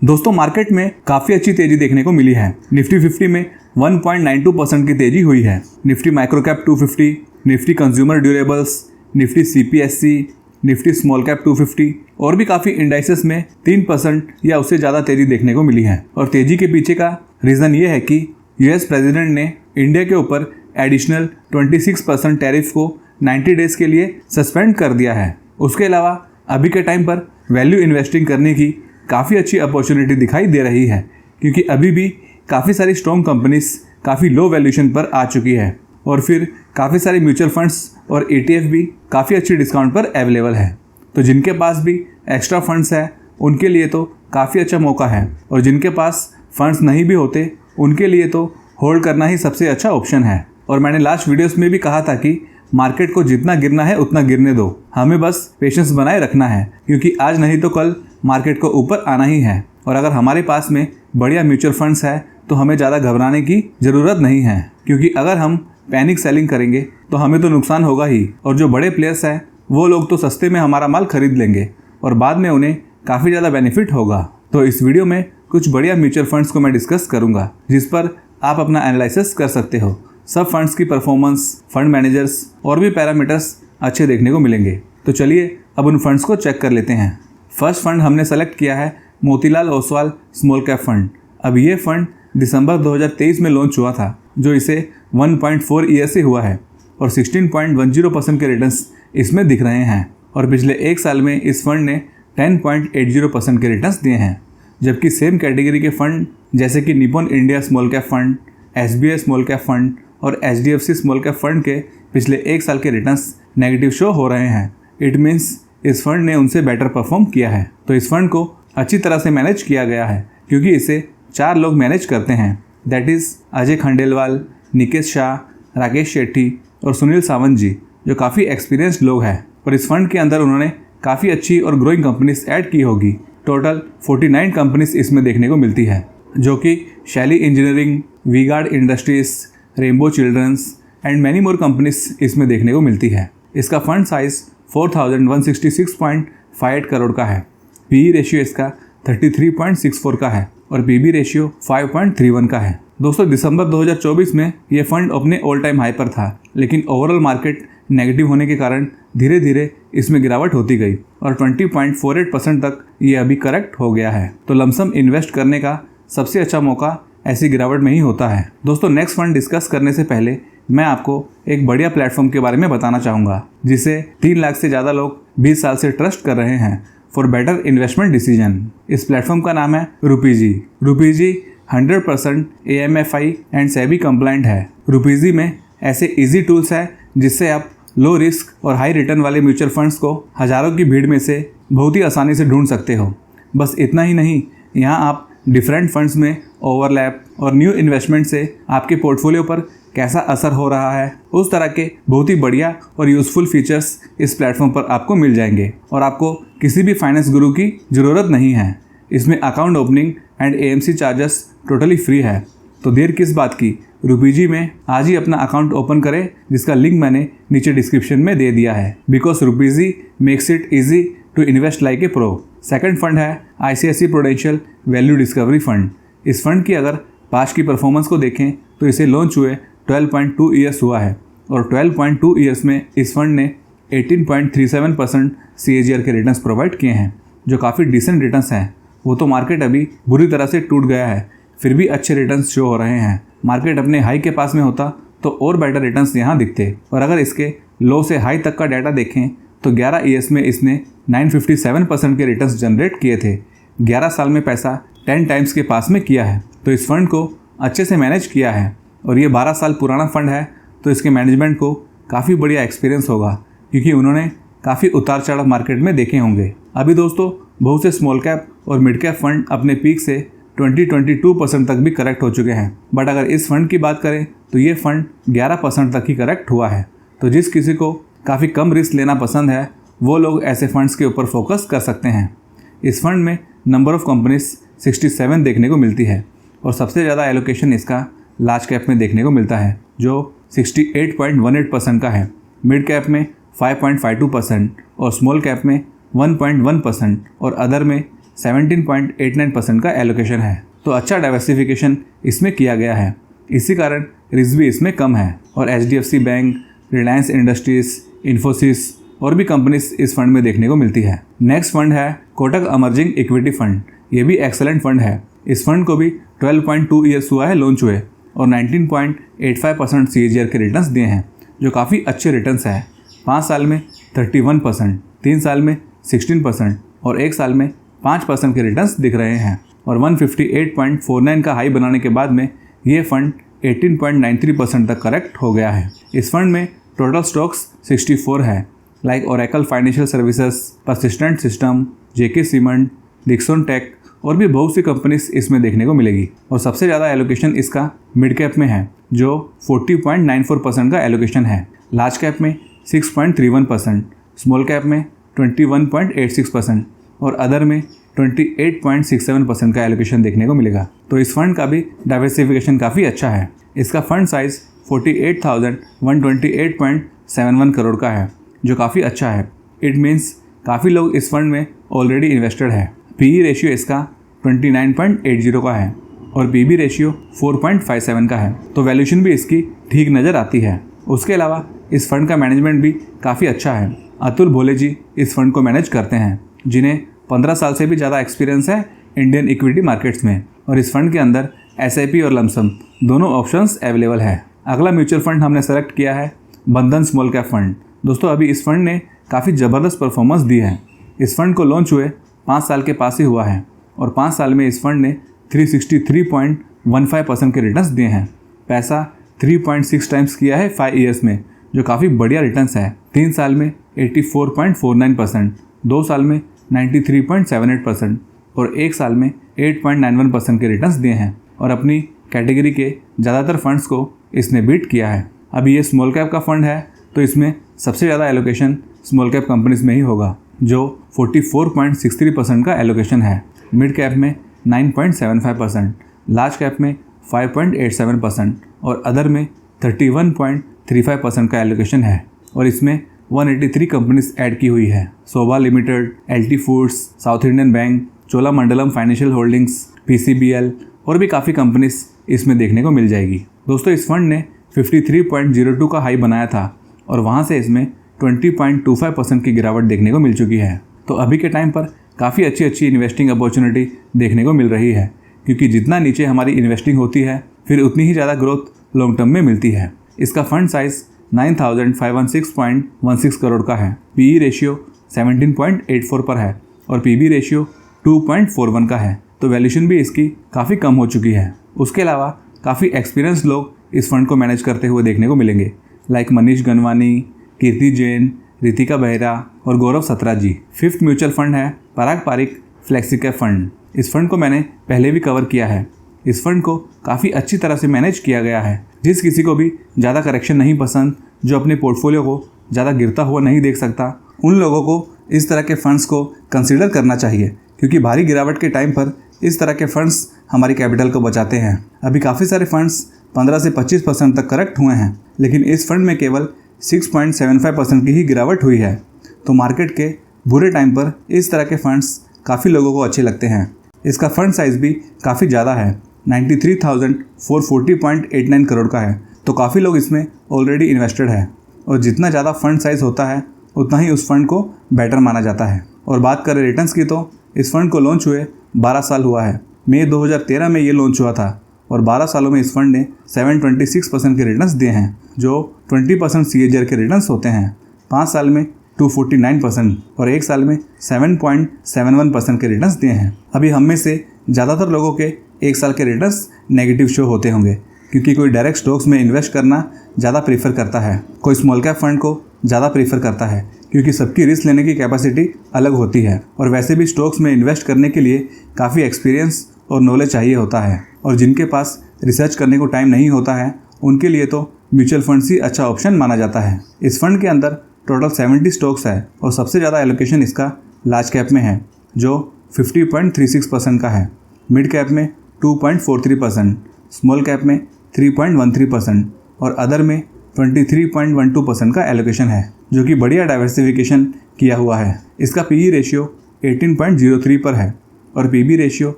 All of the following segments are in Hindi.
दोस्तों मार्केट में काफी अच्छी तेजी देखने को मिली है। निफ्टी 50 में 1.92% की तेजी हुई है। Nifty micro cap 250, Nifty consumer durables, Nifty CPSE, Nifty small cap 250 और भी काफी इंडाइसेस में 3% या उससे ज्यादा तेजी देखने को मिली है। और तेजी के पीछे का रीजन ये है कि यूएस प्रेसिडेंट ने इंडिया के ऊपर एडिशनल 26% टैरिफ को 90 डेज के लिए सस्पेंड कर दिया है। उसके अलावा अभी के टाइम पर वैल्यू इन्वेस्टिंग करने की काफ़ी अच्छी अपॉर्चुनिटी दिखाई दे रही है, क्योंकि अभी भी काफ़ी सारी स्ट्रॉन्ग कंपनीज काफ़ी लो वैल्यूएशन पर आ चुकी है और फिर काफ़ी सारे म्यूचुअल फंड्स और ETF भी काफ़ी अच्छी डिस्काउंट पर अवेलेबल है। तो जिनके पास भी एक्स्ट्रा फंड्स है उनके लिए तो काफ़ी अच्छा मौका है, और जिनके पास फंड्स नहीं भी होते उनके लिए तो होल्ड करना ही सबसे अच्छा ऑप्शन है। और मैंने लास्ट वीडियोस में भी कहा था कि मार्केट को जितना गिरना है उतना गिरने दो, हमें बस पेशेंस बनाए रखना है, क्योंकि आज नहीं तो कल मार्केट को ऊपर आना ही है। और अगर हमारे पास में बढ़िया म्यूचुअल फंड्स है तो हमें ज़्यादा घबराने की ज़रूरत नहीं है, क्योंकि अगर हम पैनिक सेलिंग करेंगे तो हमें तो नुकसान होगा ही, और जो बड़े प्लेयर्स हैं वो लोग तो सस्ते में हमारा माल खरीद लेंगे और बाद में उन्हें काफ़ी ज़्यादा बेनिफिट होगा। तो इस वीडियो में कुछ बढ़िया म्यूचुअल फंड्स को मैं डिस्कस करूँगा जिस पर आप अपना एनालिसिस कर सकते हो। सब फंड्स की परफॉर्मेंस, फंड मैनेजर्स और भी पैरामीटर्स अच्छे देखने को मिलेंगे। तो चलिए अब उन फंड्स को चेक कर लेते हैं। फर्स्ट फंड हमने सेलेक्ट किया है Motilal Oswal small cap fund. अब ये फंड दिसंबर 2023 में लॉन्च हुआ था, जो इसे 1.4 ईयर से हुआ है और 16.10% के रिटर्न्स इसमें दिख रहे हैं। और पिछले एक साल में इस फंड ने 10.80% के रिटर्न्स दिए हैं, जबकि सेम कैटेगरी के फंड जैसे कि Nippon India small cap fund, SBI small cap fund और HDFC स्मॉल कैप फंड के पिछले एक साल के रिटर्न्स नेगेटिव शो हो रहे हैं। इट मीन्स इस फंड ने उनसे बेटर परफॉर्म किया है। तो इस फंड को अच्छी तरह से मैनेज किया गया है, क्योंकि इसे 4 लोग मैनेज करते हैं, दैट इज़ अजय खंडेलवाल, निकेश शाह, राकेश शेट्टी और सुनील सावंत जी, जो काफ़ी एक्सपीरियंस्ड लोग हैं। और इस फंड के अंदर उन्होंने काफ़ी अच्छी और ग्रोइंग कंपनीज ऐड की होगी। टोटल 49 कंपनीज इसमें देखने को मिलती है, जो कि शैली engineering, V-Guard industries, rainbow children's and many more companies इसमें देखने को मिलती है। इसका फंड साइज 4166.58 करोड़ का है। PE रेशियो इसका 33.64 का है और PB रेशियो 5.31 का है। दोस्तों दिसंबर 2024 में ये फंड अपने ऑल टाइम हाई पर था, लेकिन ओवरऑल मार्केट नेगेटिव होने के कारण धीरे धीरे इसमें गिरावट होती गई और 20.48% तक ये अभी करेक्ट हो गया है। तो लमसम इन्वेस्ट करने का सबसे अच्छा मौका ऐसी गिरावट में ही होता है। दोस्तों नेक्स्ट फंड डिस्कस करने से पहले मैं आपको एक बढ़िया प्लेटफॉर्म के बारे में बताना चाहूँगा, जिसे 3 लाख से ज़्यादा लोग 20 साल से ट्रस्ट कर रहे हैं फॉर बेटर इन्वेस्टमेंट डिसीजन। इस प्लेटफॉर्म का नाम है रूपीजी। रूपीजी 100% AMFI एंड सेबी कंप्लाइंट है। रूपीजी में ऐसे इजी टूल्स हैं जिससे आप लो रिस्क और हाई रिटर्न वाले म्यूचुअल फंड्स को हज़ारों की भीड़ में से बहुत ही आसानी से ढूंढ सकते हो। बस इतना ही नहीं, यहाँ आप डिफरेंट फंड्स में ओवरलैप और न्यू इन्वेस्टमेंट से आपके पोर्टफोलियो पर कैसा असर हो रहा है, उस तरह के बहुत ही बढ़िया और यूज़फुल फीचर्स इस प्लेटफॉर्म पर आपको मिल जाएंगे और आपको किसी भी फाइनेंस गुरु की ज़रूरत नहीं है। इसमें account opening and AMC charges totally free है। तो देर किस बात की, रूपीजी में आज ही अपना अकाउंट ओपन करें, जिसका लिंक मैंने नीचे डिस्क्रिप्शन में दे दिया है। Because Rupeezy makes it easy to invest like a pro. Second fund है ICICI Prudential value discovery fund. इस फंड की अगर पास्ट की परफॉर्मेंस को देखें तो इसे लॉन्च हुए 12.2 ईयर्स हुआ है और 12.2 ईयर्स में इस फंड ने 18.37% CAGR के रिटर्न्स प्रोवाइड किए हैं, जो काफ़ी डिसेंट रिटर्न्स हैं। वो तो मार्केट अभी बुरी तरह से टूट गया है, फिर भी अच्छे रिटर्न्स शो हो रहे हैं। मार्केट अपने हाई के पास में होता तो और बेटर रिटर्न्स यहाँ दिखते। और अगर इसके लो से हाई तक का डाटा देखें तो 11 ईयर्स में इसने 957% के रिटर्न्स जनरेट किए थे। 11 साल में पैसा 10 टाइम्स के पास में किया है। तो इस फंड को अच्छे से मैनेज किया है और ये 12 साल पुराना फंड है, तो इसके मैनेजमेंट को काफ़ी बढ़िया एक्सपीरियंस होगा, क्योंकि उन्होंने काफ़ी उतार चढ़ाव मार्केट में देखे होंगे। अभी दोस्तों बहुत से स्मॉल कैप और मिड कैप फंड अपने पीक से 20-22% तक भी करेक्ट हो चुके हैं, बट अगर इस फंड की बात करें तो ये फंड 11% तक ही करेक्ट हुआ है। तो जिस किसी को काफ़ी कम रिस्क लेना पसंद है वो लोग ऐसे फंड्स के ऊपर फोकस कर सकते हैं। इस फंड में नंबर ऑफ़ कंपनीज 67 देखने को मिलती है और सबसे ज़्यादा एलोकेशन इसका लार्ज कैप में देखने को मिलता है, जो 68.18% का है। मिड कैप में 5.52% और स्मॉल कैप में 1.1% और अदर में 17.89% का एलोकेशन है। तो अच्छा डाइवर्सिफिकेशन इसमें किया गया है, इसी कारण रिस्क भी इसमें कम है। और HDFC bank, Reliance industries, Infosys और भी कंपनीज इस फंड में देखने को मिलती है। नेक्स्ट फंड है कोटक अमर्जिंग इक्विटी फंड। ये भी एक्सेलेंट फंड है। इस फंड को भी 12.2 ईयर्स हुआ है लॉन्च हुए और 19.85% CAGR के रिटर्न्स दिए हैं, जो काफ़ी अच्छे रिटर्न्स है। 5 साल में 31%, 3 साल में 16% और 1 साल में 5% के रिटर्न्स दिख रहे हैं। और 158.49 का हाई बनाने के बाद में ये फंड 18.93% तक करेक्ट हो गया है। इस फंड में टोटल स्टॉक्स 64 है, like Oracle financial services, persistent system, JK cement, Dixon tech और भी बहुत सी कंपनीज इसमें देखने को मिलेगी। और सबसे ज़्यादा एलोकेशन इसका मिड कैप में है, जो 40.94% का एलोकेशन है। लार्ज कैप में 6.31%, स्मॉल कैप में 21.86% और अदर में 28.67% का एलोकेशन देखने को मिलेगा। तो इस फंड का भी डाइवर्सिफिकेशन काफ़ी अच्छा है। इसका फंड साइज 48,128.71 करोड़ का है, जो काफ़ी अच्छा है। इट मीन्स काफ़ी लोग इस फंड में ऑलरेडी इन्वेस्टेड है। PE रेशियो इसका 29.80 का है और PB रेशियो 4.57 का है, तो वैल्यूशन भी इसकी ठीक नज़र आती है। उसके अलावा इस फंड का मैनेजमेंट भी काफ़ी अच्छा है। अतुल भोले जी इस फंड को मैनेज करते हैं, जिन्हें 15 साल से भी ज़्यादा एक्सपीरियंस है इंडियन इक्विटी मार्केट्स में। और इस फंड के अंदर SIP और लमसम दोनों ऑप्शंस अवेलेबल है। अगला म्यूचुअल फंड हमने सेलेक्ट किया है बंधन स्मॉल कैप फंड। दोस्तों, अभी इस फंड ने काफ़ी ज़बरदस्त परफॉर्मेंस दी है। इस फंड को लॉन्च हुए 5 साल के पास ही हुआ है और 5 साल में इस फंड ने 363.15% के रिटर्न्स दिए हैं। पैसा 3.6 टाइम्स किया है 5 ईयर्स में, जो काफ़ी बढ़िया रिटर्न्स है। 3 साल में 84.49%, 2 साल में 93.78% और 1 साल में 8.91% के रिटर्न्स दिए हैं। और अपनी कैटेगरी के ज़्यादातर फंड्स को इसने बीट किया है। अभी ये स्मॉल कैप का फंड है, तो इसमें सबसे ज़्यादा एलोकेशन स्मॉल कैप कंपनीज में ही होगा, जो 44.63% का एलोकेशन है। मिड कैप में 9.75%, लार्ज कैप में 5.87% और अदर में 31.35% का एलोकेशन है। और इसमें 183 कंपनीज ऐड की हुई है। सोभा limited, LT foods, south Indian bank, Cholamandalam financial holdings, PCBL और भी काफ़ी कंपनीज इसमें देखने को मिल जाएगी। दोस्तों, इस फंड ने 53.02 का हाई बनाया था और वहाँ से इसमें 20.25% की गिरावट देखने को मिल चुकी है। तो अभी के टाइम पर काफ़ी अच्छी इन्वेस्टिंग अपॉर्चुनिटी देखने को मिल रही है, क्योंकि जितना नीचे हमारी इन्वेस्टिंग होती है फिर उतनी ही ज़्यादा ग्रोथ लॉन्ग टर्म में मिलती है। इसका फंड साइज 9,516.16 करोड़ का है। PE रेशियो 17.84 पर है और PB रेशियो 2.41 का है, तो वैल्यूशन भी इसकी काफ़ी कम हो चुकी है। उसके अलावा काफ़ी एक्सपीरियंस लोग इस फंड को मैनेज करते हुए देखने को मिलेंगे, लाइक मनीष गनवानी, कीर्ति जैन, रितिका बेहरा और गौरव सत्रा जी। 5th म्यूचुअल फंड है पराग पारिक फ्लेक्सी कैप फंड। इस फंड को मैंने पहले भी कवर किया है। इस फंड को काफ़ी अच्छी तरह से मैनेज किया गया है। जिस किसी को भी ज़्यादा करेक्शन नहीं पसंद, जो अपने पोर्टफोलियो को ज़्यादा गिरता हुआ नहीं देख सकता, उन लोगों को इस तरह के फंड्स को कंसीडर करना चाहिए, क्योंकि भारी गिरावट के टाइम पर इस तरह के फंड्स हमारी कैपिटल को बचाते हैं। अभी काफ़ी सारे फंड्स 15 से 25% तक करेक्ट हुए हैं, लेकिन इस फंड में केवल 6.75% की ही गिरावट हुई है। तो मार्केट के बुरे टाइम पर इस तरह के फंड्स काफ़ी लोगों को अच्छे लगते हैं। इसका फंड साइज़ भी काफ़ी ज़्यादा है, 93,440.89 करोड़ का है, तो काफ़ी लोग इसमें ऑलरेडी इन्वेस्टेड है। और जितना ज़्यादा फंड साइज़ होता है उतना ही उस फंड को बेटर माना जाता है। और बात करें रिटर्न्स की, तो इस फंड को लॉन्च हुए 12 साल हुआ है। मई 2013 में ये लॉन्च हुआ था और 12 सालों में इस फंड ने 726% के रिटर्न्स दिए हैं, जो 20% CAGR के रिटर्न्स होते हैं। 5 साल में 249% और 1 साल में 7.71% के रिटर्न्स दिए हैं। अभी हम में से ज़्यादातर लोगों के 1 साल के रिटर्न्स नेगेटिव शो होते होंगे, क्योंकि कोई डायरेक्ट स्टॉक्स में इन्वेस्ट करना ज़्यादा प्रीफर करता है, कोई स्मॉल कैप फंड को ज़्यादा प्रीफर करता है, क्योंकि सबकी रिस्क लेने की कैपेसिटी अलग होती है। और वैसे भी स्टॉक्स में इन्वेस्ट करने के लिए काफ़ी एक्सपीरियंस और नॉलेज चाहिए होता है, और जिनके पास रिसर्च करने को टाइम नहीं होता है उनके लिए तो म्यूचुअल फंड्स ही अच्छा ऑप्शन माना जाता है। इस फंड के अंदर टोटल 70 स्टॉक्स है और सबसे ज़्यादा एलोकेशन इसका लार्ज कैप में है, जो 50.36% का है। मिड कैप में 2.43%, स्मॉल कैप में 3.13% और अदर में 23.12% का एलोकेशन है, जो कि बढ़िया डाइवर्सिफिकेशन किया हुआ है। इसका PE रेशियो 18.03 पर है और पीबी रेशियो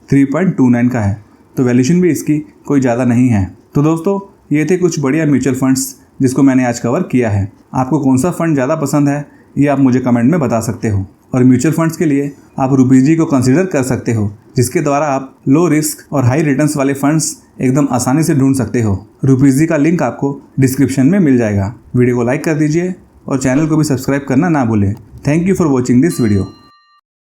3.29 का है, तो वैल्यूएशन भी इसकी कोई ज़्यादा नहीं है। तो दोस्तों ये थे कुछ बढ़िया म्यूचुअल फंड्स जिसको मैंने आज कवर किया है। आपको कौन सा फंड ज़्यादा पसंद है ये आप मुझे कमेंट में बता सकते हो। और म्यूचुअल फंड्स के लिए आप रुपीजी को कंसीडर कर सकते हो, जिसके द्वारा आप लो रिस्क और हाई रिटर्न्स वाले फंड्स एकदम आसानी से ढूंढ सकते हो। रुपीजी का लिंक आपको डिस्क्रिप्शन में मिल जाएगा। वीडियो को लाइक कर दीजिए और चैनल को भी सब्सक्राइब करना ना भूलें। Thank you for watching this video.